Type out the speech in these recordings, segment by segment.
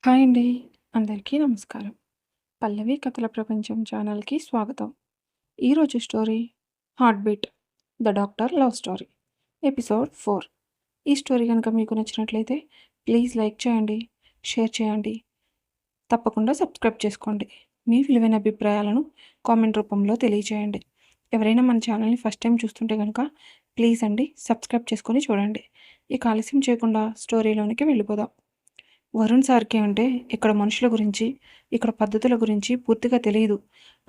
Hi అండి. అందరికీ నమస్కారం. 'పల్లవి కథల ప్రపంచం' ఛానల్‌కి స్వాగతం. ఈరోజు story 'heart beat the doctor love story' episode 4. ఈ స్టోరీ గనుక మీకు నచ్చినట్లయితే ప్లీజ్ లైక్ చేయండి, షేర్ చేయండి, తప్పకుండా సబ్స్క్రైబ్ చేసుకోండి. మీ విలువైన అభిప్రాయాలను కామెంట్ రూపంలో తెలియజేయండి. ఎవరైనా మన ఛానల్‌ని ఫస్ట్ టైం చూస్తుంటే గనుక ప్లీజ్ అండి సబ్స్క్రైబ్ చేసుకొని చూడండి. ఇక ఆలస్యం చేయకుండా స్టోరీలోనికి వెళ్ళిపోదాం. వరుణ్ సార్‌కి అంటే ఇక్కడ మనుషుల గురించి, ఇక్కడ పద్ధతుల గురించి పూర్తిగా తెలీదు.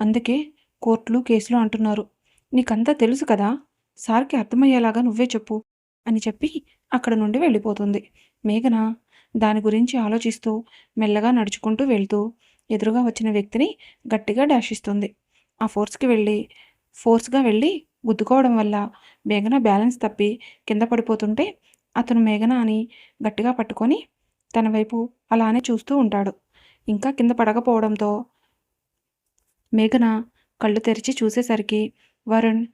అందుకే కోర్టులు, కేసులు అంటున్నారు. నీకంతా తెలుసు కదా! సార్‌కి అర్థమయ్యేలాగా నువ్వే చెప్పు అని చెప్పి అక్కడి నుండి వెళ్ళిపోతుంది. మేఘన దాని గురించి ఆలోచిస్తూ మెల్లగా నడుచుకుంటూ వెళ్తూ ఎదురుగా వచ్చిన వ్యక్తిని గట్టిగా డాష్ ఇస్తుంది. ఆ ఫోర్స్‌గా వెళ్ళి గుద్దుకోవడం వల్ల మేఘన బ్యాలెన్స్ తప్పి కింద పడిపోతుంటే అతను మేఘన అని గట్టిగా పట్టుకొని తన వైపు అలానే చూస్తూ ఉంటాడు. ఇంకా కింద పడకపోవడంతో మేఘన కళ్ళు తెరిచి చూసేసరికి వరుణ్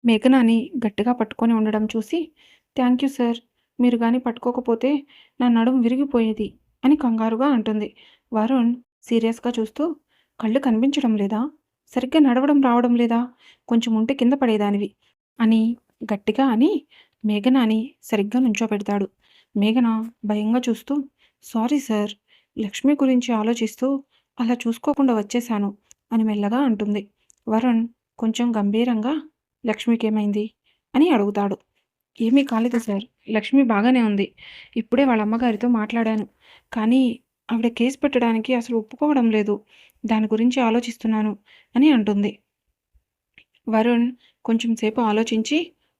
మేఘనాని గట్టిగా పట్టుకొని ఉండడం చూసి, థ్యాంక్ యూ సార్. మీరు గాని పట్టుకోకపోతే నా నడుం విరిగిపోయేది అని కంగారుగా అంటుంది. వరుణ్ సీరియస్‌గా చూస్తూ, కళ్ళు కనిపించడం లేదా? సరిగ్గా నడవడం రావడం లేదా? కొంచెం ఉంటే కింద పడేదానివి అని గట్టిగా అని మేఘనాని సరిగ్గా నుంచోబెడతాడు. మేఘన భయంగా చూస్తూ, సారీ సార్. లక్ష్మి గురించి ఆలోచిస్తూ అలా చూసుకోకుండా వచ్చేశాను అని మెల్లగా అంటుంది. వరుణ్ కొంచెం గంభీరంగా లక్ష్మికేమైంది అని అడుగుతాడు. ఏమీ కాలేదు సార్. లక్ష్మి బాగానే ఉంది. ఇప్పుడే వాళ్ళ అమ్మగారితో మాట్లాడాను. కానీ ఆవిడ కేసు పెట్టడానికి అసలు ఒప్పుకోవడం లేదు. దాని గురించి ఆలోచిస్తున్నాను అని అంటుంది. వరుణ్ కొంచెం సేపు ఆలోచించి,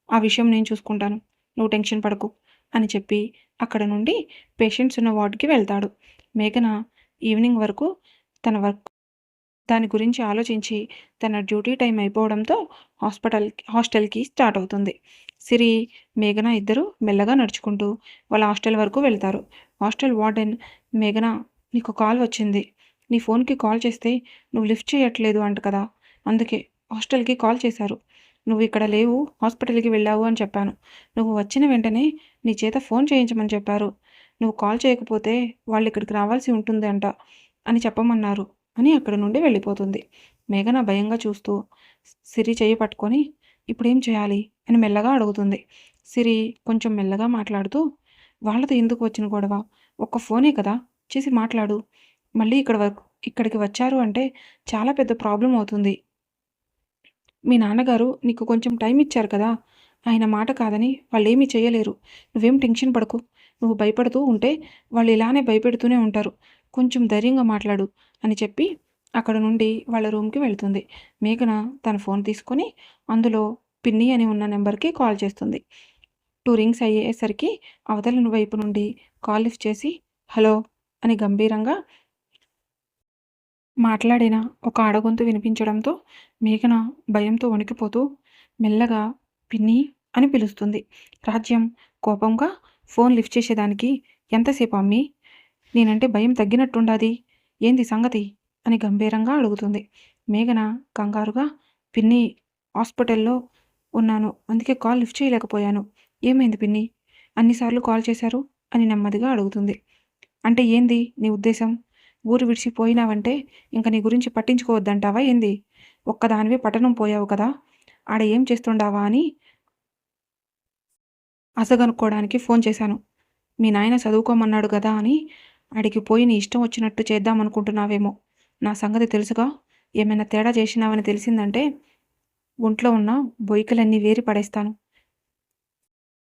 ఆ విషయం నేను చూసుకుంటాను. నువ్వు టెన్షన్ పడకు అని చెప్పి అక్కడ నుండి పేషెంట్స్ ఉన్న వార్డ్‌కి వెళ్తాడు. మేఘన ఈవినింగ్ వరకు తన దాని గురించి ఆలోచించి తన డ్యూటీ టైం అయిపోవడంతో హాస్టల్‌కి స్టార్ట్ అవుతుంది. సిరి, మేఘన ఇద్దరు మెల్లగా నడుచుకుంటూ వాళ్ళ హాస్టల్ వరకు వెళ్తారు. హాస్టల్ వార్డెన్, మేఘన నీకు కాల్ వచ్చింది. నీ ఫోన్‌కి కాల్ చేస్తే నువ్వు లిఫ్ట్ చేయట్లేదు అంట కదా! అందుకే హాస్టల్‌కి కాల్ చేశారు. నువ్వు ఇక్కడ లేవు, హాస్పిటల్‌కి వెళ్ళావు అని చెప్పాను. నువ్వు వచ్చిన వెంటనే నీ చేత ఫోన్ చేయించమని చెప్పారు. నువ్వు కాల్ చేయకపోతే వాళ్ళు ఇక్కడికి రావాల్సి ఉంటుంది అంట అని చెప్పమన్నారు అని అక్కడి నుండి వెళ్ళిపోతుంది. మేఘన భయంగా చూస్తూ సిరి చెయ్యి పట్టుకొని ఇప్పుడేం చేయాలి అని మెల్లగా అడుగుతుంది. సిరి కొంచెం మెల్లగా మాట్లాడుతూ, వాళ్ళతో ఎందుకు వచ్చిన గొడవ? ఒక్క ఫోనే కదా! చేసి మాట్లాడు. మళ్ళీ ఇక్కడికి వచ్చారు అంటే చాలా పెద్ద ప్రాబ్లమ్ అవుతుంది. మీ నాన్నగారు నీకు కొంచెం టైం ఇచ్చారు కదా! ఆయన మాట కాదని వాళ్ళేమీ చేయలేరు. నువ్వేం టెన్షన్ పడకు. నువ్వు భయపడుతూ ఉంటే వాళ్ళు ఇలానే భయపెడుతూనే ఉంటారు. కొంచెం ధైర్యంగా మాట్లాడు అని చెప్పి అక్కడ నుండి వాళ్ళ రూమ్‌కి వెళ్తుంది. మేఘన తన ఫోన్ తీసుకొని అందులో పిన్ని అని ఉన్న నెంబర్‌కి కాల్ చేస్తుంది. 2 రింగ్స్ అయ్యేసరికి అవతల వైపు నుండి కాల్ లిఫ్ట్ చేసి హలో అని గంభీరంగా మాట్లాడిన ఒక ఆడగొంతు వినిపించడంతో మేఘన భయంతో వణికిపోతూ మెల్లగా పిన్ని అని పిలుస్తుంది. రాజ్యం కోపంగా ఫోన్ లిఫ్ట్ చేసేదానికి ఎంతసేపు అమ్మీ? నేనంటే భయం తగ్గినట్టుండాది. ఏంది సంగతి అని గంభీరంగా అడుగుతుంది. మేఘన కంగారుగా పిన్ని హాస్పిటల్లో ఉన్నాను. అందుకే కాల్ లిఫ్ట్ చేయలేకపోయాను. ఏమైంది పిన్ని? అన్నిసార్లు కాల్ చేశారు అని నెమ్మదిగా అడుగుతుంది. అంటే ఏంది నీ ఉద్దేశం? ఊరు విడిచిపోయినావంటే ఇంక నీ గురించి పట్టించుకోవద్దంటావా ఏంది? ఒక్కదానివే పట్టణం పోయావు కదా! ఆడ ఏం చేస్తుండావా అని అసగనుక్కోడానికి ఫోన్ చేశాను. మీ నాయన చదువుకోమన్నాడు గదా అని ఆడికి పోయి నీ ఇష్టం వచ్చినట్టు చేద్దామనుకుంటున్నావేమో. నా సంగతి తెలుసుగా. ఏమైనా తేడా చేసినావని తెలిసిందంటే ఒంట్లో ఉన్న బొయికలన్నీ వేరి పడేస్తాను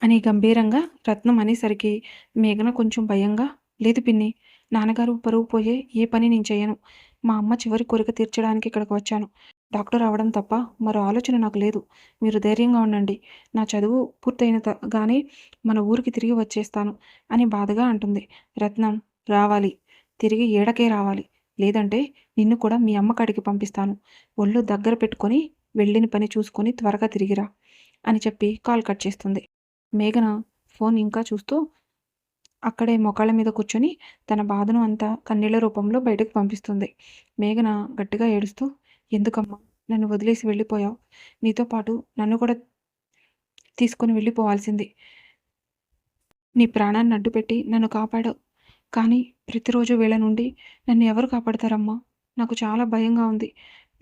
అని గంభీరంగా రత్నం అనేసరికి మేఘన కొంచెం భయంగా, లేదు పిన్ని, నాన్నగారు పరువు పోయే ఏ పని నేను చేయను. మా అమ్మ చివరి కోరిక తీర్చడానికి ఇక్కడికి వచ్చాను. డాక్టర్ అవ్వడం తప్ప మరో ఆలోచన నాకు లేదు. మీరు ధైర్యంగా ఉండండి. నా చదువు గానే మన ఊరికి తిరిగి వచ్చేస్తాను అని బాధగా అంటుంది. రత్నం, రావాలి. తిరిగి ఏడకే రావాలి. లేదంటే నిన్ను కూడా మీ అమ్మ కాడికి పంపిస్తాను. ఒళ్ళు దగ్గర పెట్టుకొని వెళ్ళిన పని చూసుకొని త్వరగా తిరిగిరా అని చెప్పి కాల్ కట్ చేస్తుంది. మేఘన ఫోన్ ఇంకా చూస్తూ అక్కడే మోకాళ్ళ మీద కూర్చొని తన బాధను అంతా కన్నీళ్ల రూపంలో బయటకు పంపిస్తుంది. మేఘన గట్టిగా ఏడుస్తూ, ఎందుకమ్మా నన్ను వదిలేసి వెళ్ళిపోయావు? నీతో పాటు నన్ను కూడా తీసుకొని వెళ్ళిపోవాల్సింది. నీ ప్రాణాన్ని అడ్డుపెట్టి నన్ను కాపాడావు. కానీ ప్రతిరోజు వీళ్ళ నుండి నన్ను ఎవరు కాపాడతారమ్మా? నాకు చాలా భయంగా ఉంది.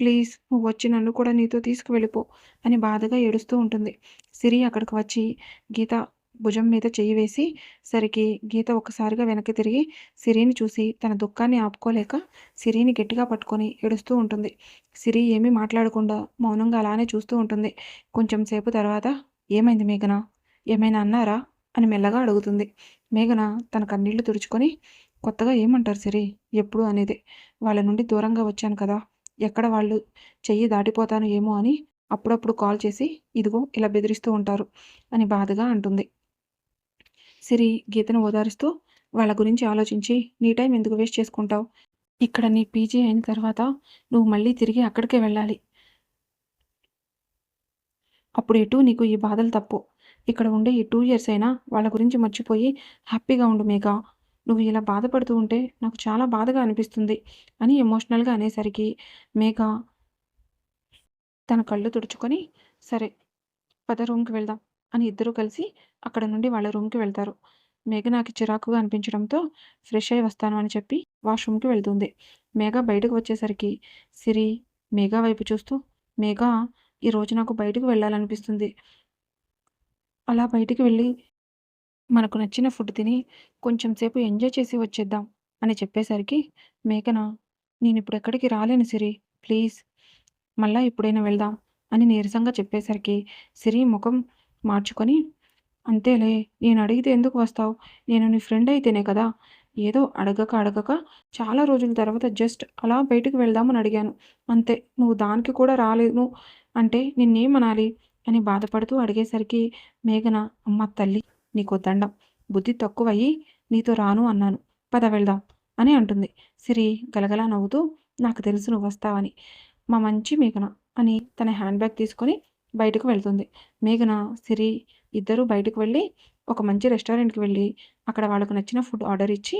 ప్లీజ్ నువ్వు వచ్చి నన్ను కూడా నీతో తీసుకువెళ్ళిపో అని బాధగా ఏడుస్తూ ఉంటుంది. సిరి అక్కడికి వచ్చి గీత భుజం మీద చెయ్యి వేసి సరికి గీత ఒక్కసారిగా వెనక్కి తిరిగి సిరిని చూసి తన దుఃఖాన్ని ఆపుకోలేక సిరిని గట్టిగా పట్టుకొని ఏడుస్తూ ఉంటుంది. సిరి ఏమీ మాట్లాడకుండా మౌనంగా అలానే చూస్తూ ఉంటుంది. కొంచెం సేపు తర్వాత ఏమైంది మేఘన? ఏమైనా అన్నారా? అని మెల్లగా అడుగుతుంది. మేఘన తన కన్నీళ్లు తుడుచుకొని కొత్తగా ఏమంటారు సిరి? ఎప్పుడు అనేదే. వాళ్ళ నుండి దూరంగా వచ్చాను కదా! ఎక్కడ వాళ్ళు చెయ్యి దాటిపోతాను ఏమో అని అప్పుడప్పుడు కాల్ చేసి ఇదిగో ఇలా బెదిరిస్తూ ఉంటారు అని బాధగా అంటుంది. సిరి గీతను ఓదారుస్తూ వాళ్ళ గురించి ఆలోచించి నీ టైం ఎందుకు వేస్ట్ చేసుకుంటావు? ఇక్కడ నీ పీజీ అయిన తర్వాత నువ్వు మళ్ళీ తిరిగి అక్కడికే వెళ్ళాలి. అప్పుడు ఎటూ నీకు ఈ బాధలు తప్పవు. ఇక్కడ ఉండే ఈ 2 ఇయర్స్ అయినా వాళ్ళ గురించి మర్చిపోయి హ్యాపీగా ఉండు మేఘ. నువ్వు ఇలా బాధపడుతూ ఉంటే నాకు చాలా బాధగా అనిపిస్తుంది అని ఎమోషనల్‌గా అనేసరికి మేఘ తన కళ్ళు తుడుచుకొని సరే పద రూమ్‌కి వెళ్దాం అని ఇద్దరూ కలిసి అక్కడ నుండి వాళ్ళ రూమ్‌కి వెళ్తారు. మేఘనాకి చిరాకుగా అనిపించడంతో ఫ్రెష్ అయ్యి వస్తాను అని చెప్పి వాష్‌రూమ్‌కి వెళ్తుంది. మేఘ బయటకు వచ్చేసరికి సిరి మేఘ వైపు చూస్తూ మేఘ ఈరోజు నాకు బయటకు వెళ్ళాలనిపిస్తుంది. అలా బయటికి వెళ్ళి మనకు నచ్చిన ఫుడ్ తిని కొంచెం సేపు ఎంజాయ్ చేసి వచ్చేద్దాం అని చెప్పేసరికి మేఘన నేనిప్పుడు ఎక్కడికి రాలేను సిరి. ప్లీజ్ మళ్ళా ఎప్పుడైనా వెళ్దాం అని నీరసంగా చెప్పేసరికి సిరి ముఖం మార్చుకొని అంతేలే నేను అడిగితే ఎందుకు వస్తావు? నేను నీ ఫ్రెండ్ అయితేనే కదా! ఏదో అడగక అడగక చాలా రోజుల తర్వాత జస్ట్ అలా బయటికి వెళ్దామని అడిగాను. అంతే. నువ్వు దానికి కూడా రాలేను అంటే నిన్నేమనాలి? అని బాధపడుతూ అడిగేసరికి మేఘన అమ్మ తల్లి నీకో దండం. బుద్ధి తక్కువయ్యి నీతో రాను అన్నాను. పద వెళ్దాం అని అంటుంది. సిరి గలగలా నవ్వుతూ నాకు తెలుసు నువ్వొస్తావని. మా మంచి మేఘన అని తన హ్యాండ్ బ్యాగ్ తీసుకొని బయటకు వెళ్తుంది. మేఘన, సిరి ఇద్దరూ బయటకు వెళ్ళి ఒక మంచి రెస్టారెంట్‌కి వెళ్ళి అక్కడ వాళ్ళకు నచ్చిన ఫుడ్ ఆర్డర్ ఇచ్చి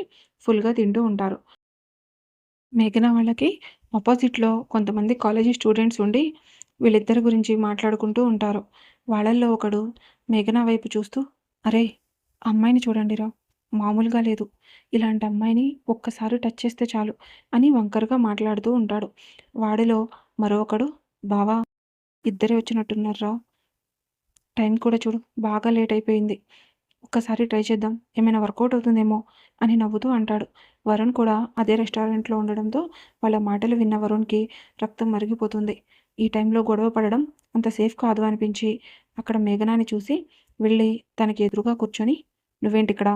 ఫుల్‌గా తింటూ ఉంటారు. మేఘన వాళ్ళకి అపోజిట్‌లో కొంతమంది కాలేజీ స్టూడెంట్స్ ఉండి వీళ్ళిద్దరి గురించి మాట్లాడుకుంటూ ఉంటారు. వాళ్ళల్లో ఒకడు మేఘన వైపు చూస్తూ అరేయ్! ఆ అమ్మాయిని చూడండిరా మామూలుగా లేదు. ఇలాంటి అమ్మాయిని ఒక్కసారి టచ్ చేస్తే చాలు అని వంకరగా మాట్లాడుతూ ఉంటాడు. వాడిలో మరొకడు బావా! ఇద్దరే వచ్చినట్టున్నారురా. టైం కూడా చూడు బాగా లేట్ అయిపోయింది. ఒక్కసారి ట్రై చేద్దాం. ఏమైనా వర్కౌట్ అవుతుందేమో అని నవ్వుతూ అంటాడు. వరుణ్ కూడా అదే రెస్టారెంట్‌లో ఉండడంతో వాళ్ళ మాటలు విన్న వరుణ్‌కి రక్తం మరిగిపోతుంది. ఈ టైంలో గొడవ పడడం అంత సేఫ్ కాదు అనిపించి అక్కడ మేఘనాని చూసి వెళ్ళి తనకి ఎదురుగా కూర్చొని నువ్వేంటిక్కడ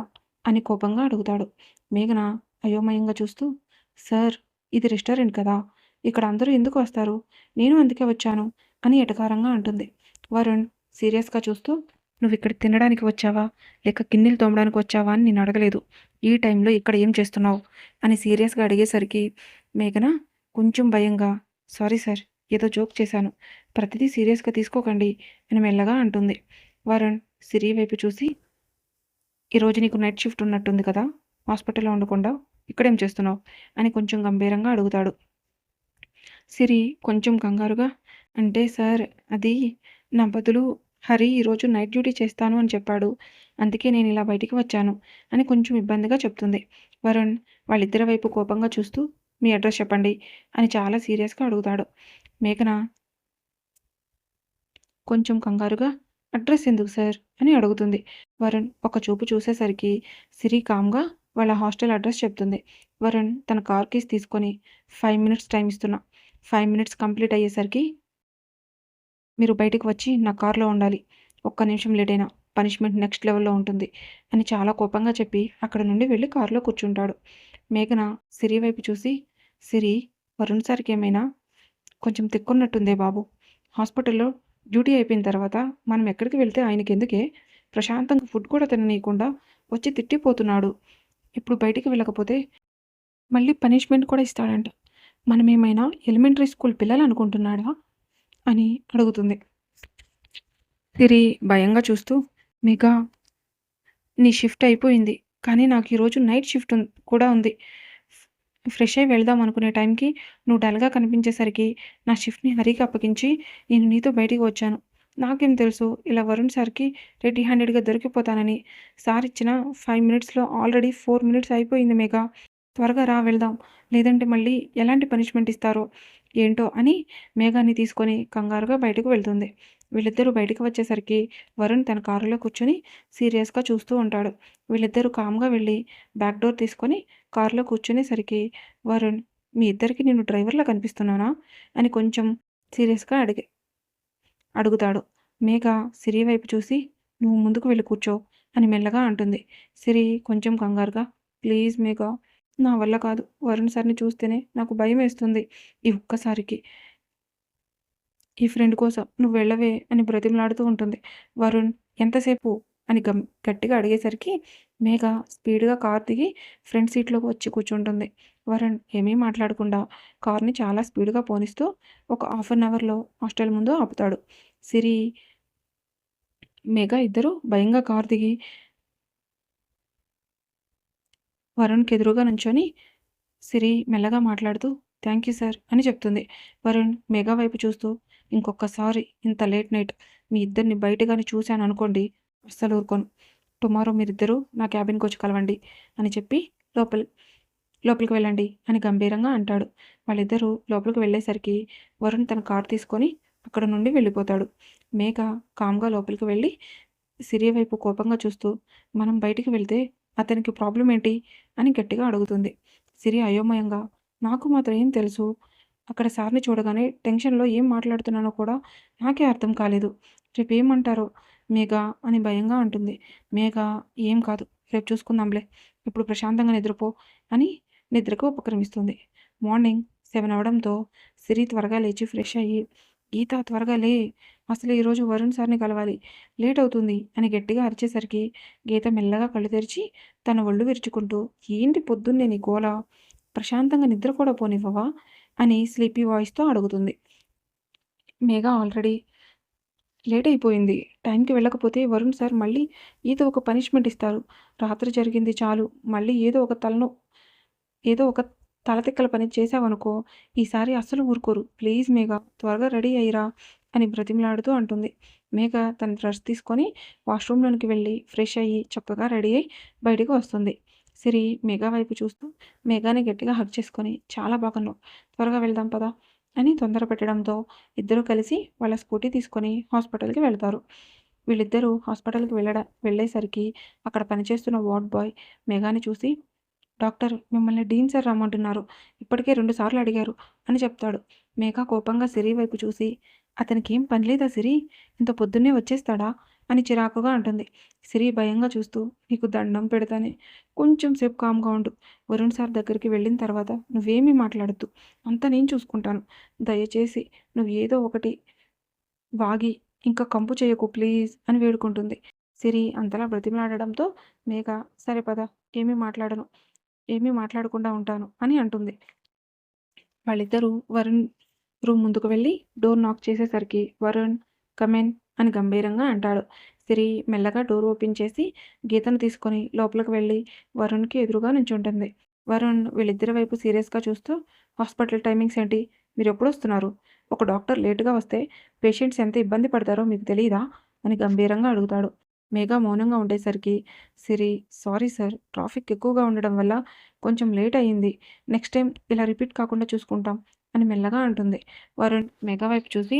అని కోపంగా అడుగుతాడు. మేఘన అయోమయంగా చూస్తూ సార్ ఇది రెస్టారెంట్ కదా! ఇక్కడ అందరూ ఎందుకు వస్తారు? నేను అందుకే వచ్చాను అని ఎటకారంగా అంటుంది. వరుణ్ సీరియస్‌గా చూస్తూ నువ్విక్కడికి తినడానికి వచ్చావా? లేక గిన్నెలు తోమడానికి వచ్చావా అని నేను అడగలేదు. ఈ టైంలో ఇక్కడ ఏం చేస్తున్నావు? అని సీరియస్‌గా అడిగేసరికి మేఘన కొంచెం భయంగా సారీ సార్ ఏదో జోక్ చేశాను. ప్రతిదీ సీరియస్‌గా తీసుకోకండి అని మెల్లగా అంటుంది. వరుణ్ సిరి వైపు చూసి ఈరోజు నీకు నైట్ షిఫ్ట్ ఉన్నట్టుంది కదా! హాస్పిటల్‌లో ఉండకుండా ఇక్కడేం చేస్తున్నావు? అని కొంచెం గంభీరంగా అడుగుతాడు. సిరి కొంచెం కంగారుగా అంటే సార్ అది నా బదులు హరి ఈరోజు నైట్ డ్యూటీ చేస్తాను అని చెప్పాడు. అందుకే నేను ఇలా బయటికి వచ్చాను అని కొంచెం ఇబ్బందిగా చెప్తుంది. వరుణ్ వాళ్ళిద్దరి వైపు కోపంగా చూస్తూ మీ అడ్రస్ చెప్పండి అని చాలా సీరియస్‌గా అడుగుతాడు. మేఘన కొంచెం కంగారుగా అడ్రస్ ఎందుకు సార్ అని అడుగుతుంది. వరుణ్ ఒక చూపు చూసేసరికి సిరి కామ్గా వాళ్ళ హాస్టల్ అడ్రస్ చెప్తుంది. వరుణ్ తన కార్ కీస్ తీసుకొని 5 మినిట్స్ టైం ఇస్తున్నా. 5 మినిట్స్ కంప్లీట్ అయ్యేసరికి మీరు బయటికి వచ్చి నా కార్‌లో ఉండాలి. ఒక్క నిమిషం లేట్ అయినా పనిష్మెంట్ నెక్స్ట్ లెవెల్‌లో ఉంటుంది అని చాలా కోపంగా చెప్పి అక్కడి నుండి వెళ్ళి కార్‌లో కూర్చుంటాడు. మేఘన సిరి వైపు చూసి సిరి వరుణ్ సార్‌కి ఏమైనా కొంచెం తిక్కున్నట్టుందే బాబు. హాస్పిటల్‌లో డ్యూటీ అయిపోయిన తర్వాత మనం ఎక్కడికి వెళ్తే ఆయనకెందుకే ప్రశాంతంగా ఫుడ్ కూడా తిననీయకుండా వచ్చి తిట్టిపోతున్నాడు. ఇప్పుడు బయటికి వెళ్ళకపోతే మళ్ళీ పనిష్మెంట్ కూడా ఇస్తాడంట. మనమేమైనా ఎలిమెంటరీ స్కూల్ పిల్లలనుకుంటున్నాడా? అని అడుగుతుంది. సిరి భయంగా చూస్తూ "మేఘా నీ షిఫ్ట్ అయిపోయింది. కానీ నాకు ఈరోజు నైట్ షిఫ్ట్ కూడా ఉంది. ఫ్రెష్ అయ్యి వెళ్దాం అనుకునే టైంకి నువ్వు డల్‌గా కనిపించేసరికి నా షిఫ్ట్‌ని హరికి అప్పగించి నేను నీతో బయటికి వచ్చాను. నాకేం తెలుసు ఇలా వరుణ్ సార్‌కి రెడీ హ్యాండెడ్‌గా దొరికిపోతానని. సార్ ఇచ్చిన 5 మినిట్స్‌లో ఆల్రెడీ 4 మినిట్స్ అయిపోయింది మేఘ. త్వరగా రా వెళ్దాం. లేదంటే మళ్ళీ ఎలాంటి పనిష్మెంట్ ఇస్తారో ఏంటో అని మేఘాని తీసుకొని కంగారుగా బయటకు వెళ్తుంది. వీళ్ళిద్దరూ బయటకు వచ్చేసరికి వరుణ్ తన కారులో కూర్చొని సీరియస్‌గా చూస్తూ ఉంటాడు. వీళ్ళిద్దరూ కామ్‌గా వెళ్ళి బ్యాక్ డోర్ తీసుకొని కారులో కూర్చునేసరికి వరుణ్, మీ ఇద్దరికీ నేను డ్రైవర్‌లా కనిపిస్తున్నానా? అని కొంచెం సీరియస్‌గా అడుగుతాడు. మేఘ సిరి వైపు చూసి, నువ్వు ముందుకు వెళ్ళి కూర్చో అని మెల్లగా అంటుంది. సిరి కొంచెం కంగారుగా, ప్లీజ్ మేఘ, నా వల్ల కాదు. వరుణ్ సార్‌ని చూస్తేనే నాకు భయమేస్తుంది. ఈ ఒక్కసారికి ఈ ఫ్రెండ్ కోసం నువ్వు వెళ్ళవే అని బ్రతిమలాడుతూ ఉంటుంది. వరుణ్, ఎంతసేపు అని గట్టిగా అడిగేసరికి మేఘ స్పీడ్‌గా కారు దిగి ఫ్రంట్ సీట్‌లోకి వచ్చి కూర్చుంటుంది. వరుణ్ ఏమీ మాట్లాడకుండా కార్‌ని చాలా స్పీడ్‌గా పోనిస్తూ ఒక హాఫ్ అన్ అవర్‌లో హాస్టల్ ముందు ఆపుతాడు. సిరి, మేఘ ఇద్దరూ భయంగా కారు దిగి వరుణ్‌కి ఎదురుగా నుంచొని సిరి మెల్లగా మాట్లాడుతూ థ్యాంక్ యూ సార్ అని చెప్తుంది. వరుణ్ మేఘ వైపు చూస్తూ, ఇంకొకసారి ఇంత లేట్ నైట్ మీ ఇద్దరిని బయట గాని చూశాననుకోండి, అస్సలు ఊరుకోను. టుమారో మీరిద్దరూ నా క్యాబిన్‌కి వచ్చి కలవండి అని చెప్పి లోపలి లోపలికి వెళ్ళండి అని గంభీరంగా అంటాడు. వాళ్ళిద్దరూ లోపలికి వెళ్ళేసరికి వరుణ్ తన కారు తీసుకొని అక్కడ నుండి వెళ్ళిపోతాడు. మేఘ కామ్‌గా లోపలికి వెళ్ళి సిరి వైపు కోపంగా చూస్తూ, మనం బయటికి వెళ్తే అతనికి ప్రాబ్లమ్ ఏంటి అని గట్టిగా అడుగుతుంది. సిరి అయోమయంగా, నాకు మాత్రం ఏం తెలుసు? అక్కడ సార్‌ని చూడగానే టెన్షన్‌లో ఏం మాట్లాడుతున్నానో కూడా నాకే అర్థం కాలేదు. రేపేమంటారో మేఘ అని భయంగా అంటుంది. మేఘ, ఏం కాదు, రేపు చూసుకుందాంలే. ఇప్పుడు ప్రశాంతంగా నిద్రపో అని నిద్రకు ఉపక్రమిస్తుంది. మార్నింగ్ 7 అవ్వడంతో సిరి త్వరగా లేచి ఫ్రెష్ అయ్యి, గీత త్వరగా లే, అసలు ఈరోజు వరుణ్ సార్‌ని కలవాలి, లేట్ అవుతుంది అని గట్టిగా అరిచేసరికి గీత మెల్లగా కళ్ళు తెరిచి తన ఒళ్ళు విరుచుకుంటూ, ఏంటి పొద్దున్నే నీ గోల? ప్రశాంతంగా నిద్ర కూడా పోనివ్వవా? అని స్లీపీ వాయిస్‌తో అడుగుతుంది. మేఘ ఆల్రెడీ లేట్ అయిపోయింది. టైంకి వెళ్ళకపోతే వరుణ్ సార్ మళ్ళీ ఏదో ఒక పనిష్మెంట్ ఇస్తారు. రాత్రి జరిగింది చాలు. మళ్ళీ ఏదో ఒక తలతిక్కల పని చేశావనుకో, ఈసారి అస్సలు ఊరుకోరు. ప్లీజ్ మేఘ, త్వరగా రెడీ అయ్యిరా అని బ్రతిమలాడుతూ అంటుంది. మేఘ తన డ్రెస్ తీసుకొని వాష్‌రూమ్‌లోనికి వెళ్ళి ఫ్రెష్ అయ్యి చక్కగా రెడీ అయ్యి బయటకు వస్తుంది. సిరి మేఘ వైపు చూస్తూ మేఘాని గట్టిగా హగ్ చేసుకొని, చాలా బాగున్నావు, త్వరగా వెళ్దాం పద అని తొందర పెట్టడంతో ఇద్దరూ కలిసి వాళ్ళ స్కూటీ తీసుకొని హాస్పిటల్‌కి వెళ్తారు. వీళ్ళిద్దరూ హాస్పిటల్‌కి వెళ్ళేసరికి అక్కడ పనిచేస్తున్న వార్డ్ బాయ్ మేఘాని చూసి, డాక్టర్ మిమ్మల్ని డీన్ సార్ రమ్మంటున్నారు. ఇప్పటికే 2 సార్లు అడిగారు అని చెప్తాడు. మేఘ కోపంగా సిరి వైపు చూసి, అతనికేం పనిలేదా సిరి? ఇంత పొద్దున్నే వచ్చేస్తాడా? అని చిరాకుగా అంటుంది. సిరి భయంగా చూస్తూ, నీకు దండం పెడతానే, కొంచెం సేపు కామ్‌గా ఉండు. వరుణ్ సార్ దగ్గరికి వెళ్ళిన తర్వాత నువ్వేమీ మాట్లాడొద్దు. అంతా నేను చూసుకుంటాను. దయచేసి నువ్వు ఏదో ఒకటి వాగి ఇంకా కంపు చేయకు ప్లీజ్ అని వేడుకుంటుంది. సిరి అంతలా బ్రతిమలాడడంతో మేఘ, సరే పద, ఏమీ మాట్లాడను. ఏమీ మాట్లాడకుండా ఉంటాను అని అంటుంది. వాళ్ళిద్దరూ వరుణ్ రూమ్ ముందుకు వెళ్ళి డోర్ నాక్ చేసేసరికి వరుణ్, కమ్ అని గంభీరంగా అంటాడు. సిరి మెల్లగా డోర్ ఓపెన్ చేసి గీతను తీసుకొని లోపలికి వెళ్ళి వరుణ్‌కి ఎదురుగా నించుంటుంది. వరుణ్ వీళ్ళిద్దరి వైపు సీరియస్‌గా చూస్తూ, హాస్పిటల్ టైమింగ్స్ ఏంటి? మీరెప్పుడొస్తున్నారు? ఒక డాక్టర్ లేట్‌గా వస్తే పేషెంట్స్ ఎంత ఇబ్బంది పడతారో మీకు తెలీదా? అని గంభీరంగా అడుగుతాడు. మేఘ మౌనంగా ఉండేసరికి సిరి, సారీ సార్, ట్రాఫిక్ ఎక్కువగా ఉండడం వల్ల కొంచెం లేట్ అయింది. నెక్స్ట్ టైం ఇలా రిపీట్ కాకుండా చూసుకుంటాం అని మెల్లగా అంటుంది. వరుణ్ మేఘ వైపు చూసి,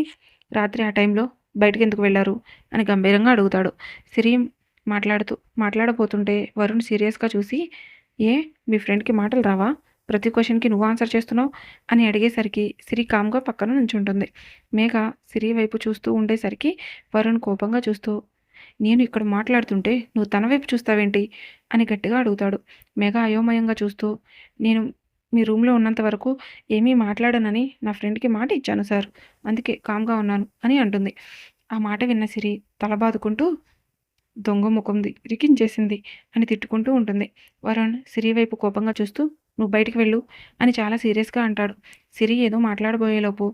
రాత్రి ఆ టైంలో బయటకెందుకు వెళ్లారు అని గంభీరంగా అడుగుతాడు. సిరి మాట్లాడబోతుంటే వరుణ్ సీరియస్‌గా చూసి, ఏ మీ ఫ్రెండ్‌కి మాటలు రావా? ప్రతి క్వెషన్‌కి నువ్వు ఆన్సర్ చేస్తున్నావు అని అడిగేసరికి సిరి కామ్‌గా పక్కన నుంచుంటుంది. మేఘ సిరి వైపు చూస్తూ ఉండేసరికి వరుణ్ కోపంగా చూస్తూ, నేను ఇక్కడ మాట్లాడుతుంటే నువ్వు తన వైపు చూస్తావేంటి అని గట్టిగా అడుగుతాడు. మేఘ అయోమయంగా చూస్తూ, నేను మీ రూమ్‌లో ఉన్నంత వరకు ఏమీ మాట్లాడనని నా ఫ్రెండ్‌కి మాట ఇచ్చాను సార్. అందుకే కామ్‌గా ఉన్నాను అని అంటుంది. ఆ మాట విన్న సిరి తల బాదుకుంటూ, దొంగ ముఖంది ఇరికించేసింది అని తిట్టుకుంటూ ఉంటుంది. వరుణ్ సిరి వైపు కోపంగా చూస్తూ, నువ్వు బయటికి వెళ్ళు అని చాలా సీరియస్‌గా అంటాడు. సిరి ఏదో మాట్లాడబోయేలోపు,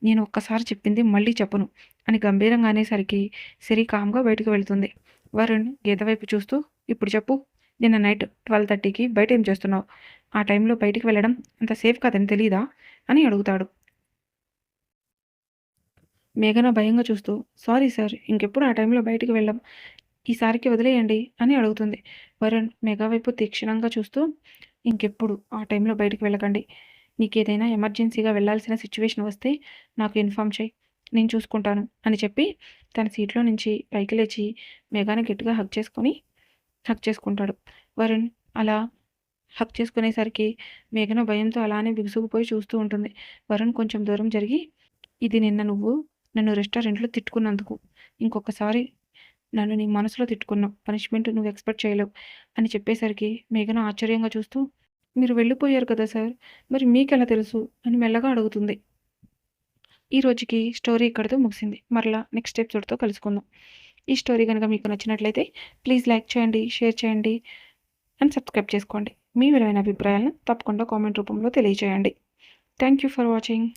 నేను ఒక్కసారి చెప్పింది మళ్ళీ చెప్పను అని గంభీరంగా అనేసరికి సిరి కామ్‌గా బయటికి వెళ్తుంది. వరుణ్ గీత వైపు చూస్తూ, ఇప్పుడు చెప్పు, నిన్న నైట్ 12:30కి బయట ఏం చేస్తున్నావు? ఆ టైంలో బయటికి వెళ్ళడం అంత సేఫ్ కాదని తెలీదా అని అడుగుతాడు. మేఘన భయంగా చూస్తూ, సారీ సార్, ఇంకెప్పుడు ఆ టైంలో బయటికి వెళ్ళం. ఈసారికి వదిలేయండి అని అడుగుతుంది. వరుణ్ మేఘ వైపు తీక్షణంగా చూస్తూ, ఇంకెప్పుడు ఆ టైంలో బయటికి వెళ్ళకండి. నీకేదైనా ఎమర్జెన్సీగా వెళ్ళాల్సిన సిచ్యువేషన్ వస్తే నాకు ఇన్ఫార్మ్ చేయి. నేను చూసుకుంటాను అని చెప్పి తన సీట్లో నుంచి పైకి లేచి మేఘాని గట్టిగా హగ్ చేసుకుంటాడు. వరుణ్ అలా హగ్ చేసుకునేసరికి మేఘన భయంతో అలానే బిగుసుకుపోయి చూస్తూ ఉంటుంది. వరుణ్ కొంచెం దూరం జరిగి, ఇది నిన్న నువ్వు నన్ను రెస్టారెంట్లో తిట్టుకున్నందుకు. ఇంకొకసారి నన్ను నీ మనసులో తిట్టుకున్నావు. పనిష్మెంట్ నువ్వు ఎక్స్పెక్ట్ చేయలేవు అని చెప్పేసరికి మేఘన ఆశ్చర్యంగా చూస్తూ, మీరు వెళ్ళిపోయారు కదా సార్, మరి మీకెలా తెలుసు అని మెల్లగా అడుగుతుంది. ఈ రోజుకి స్టోరీ ఇక్కడితో ముగిసింది. మరలా నెక్స్ట్ ఎపిసోడ్తో కలుసుకుందాం. ఈ స్టోరీ కనుక మీకు నచ్చినట్లయితే ప్లీజ్ లైక్ చేయండి, షేర్ చేయండి అండ్ సబ్స్క్రైబ్ చేసుకోండి. మీ విలువైన అభిప్రాయాలను తప్పకుండా కామెంట్ రూపంలో తెలియజేయండి. Thank you for watching.